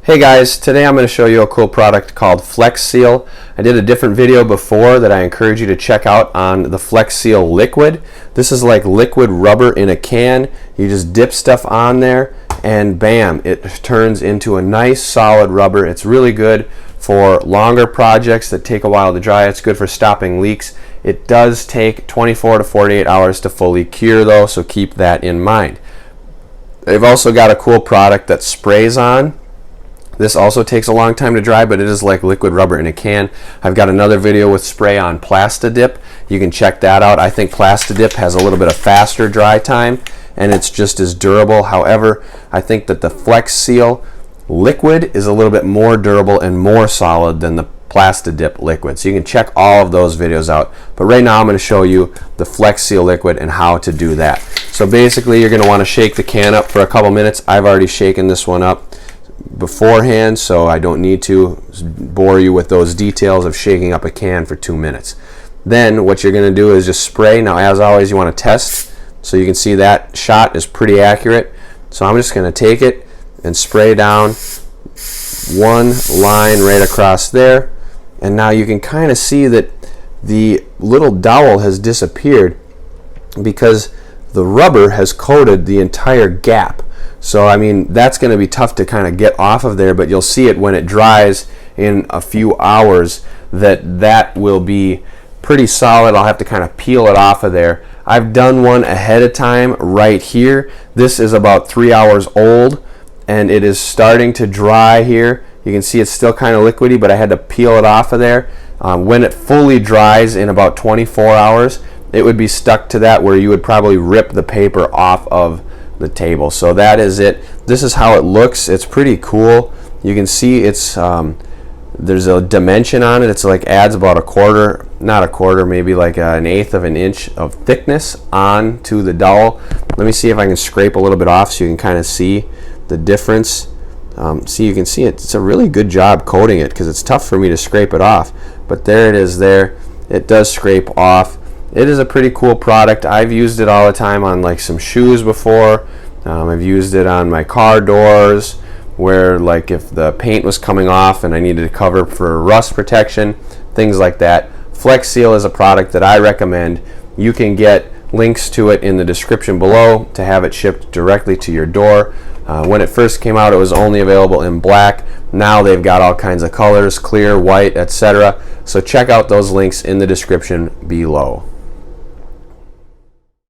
Hey guys, today I'm going to show you a cool product called Flex Seal. I did a different video before that I encourage you to check out on the Flex Seal liquid. This is like liquid rubber in a can. You just dip stuff on there and bam, it turns into a nice solid rubber. It's really good for longer projects that take a while to dry. It's good for stopping leaks. It does take 24 to 48 hours to fully cure though, so keep that in mind. They've also got a cool product that sprays on. This also takes a long time to dry, but it is like liquid rubber in a can. I've got another video with spray on Plasti. You can check that out. I think Plasti has a little bit of faster dry time and it's just as durable. However, I think that the Flex Seal liquid is a little bit more durable and more solid than the Plasti liquid. So you can check all of those videos out. But right now I'm going to show you the Flex Seal liquid and how to do that. So basically you're going to want to shake the can up for a couple minutes. I've already shaken this one up beforehand, so I don't need to bore you with those details of shaking up a can for 2 minutes. Then what you're going to do is just spray. Now as always, you want to test, so you can see that shot is pretty accurate. So I'm just going to take it and spray down one line right across there, and now you can kind of see that the little dowel has disappeared because the rubber has coated the entire gap. So I mean, that's going to be tough to kind of get off of there, but you'll see it when it dries in a few hours that will be pretty solid. I'll have to kind of peel it off of there. I've done one ahead of time right here. This is about 3 hours old and it is starting to dry here. You can see it's still kind of liquidy, but I had to peel it off of there. When it fully dries in about 24 hours, it would be stuck to that where you would probably rip the paper off of the table. So that is it. This is how it looks. It's pretty cool. You can see it's there's a dimension on it. It's like adds about a quarter, not a quarter, maybe like an eighth of an inch of thickness onto the dowel. Let me see if I can scrape a little bit off so you can kind of see the difference. See, you can see it. It's a really good job coating it because it's tough for me to scrape it off, but there it is there. It does scrape off. It is a pretty cool product. I've used it all the time on like some shoes before. I've used it on my car doors where like if the paint was coming off and I needed to cover for rust protection, things like that. Flex Seal is a product that I recommend. You can get links to it in the description below to have it shipped directly to your door. When it first came out, it was only available in black. Now they've got all kinds of colors, clear, white, etc. So check out those links in the description below.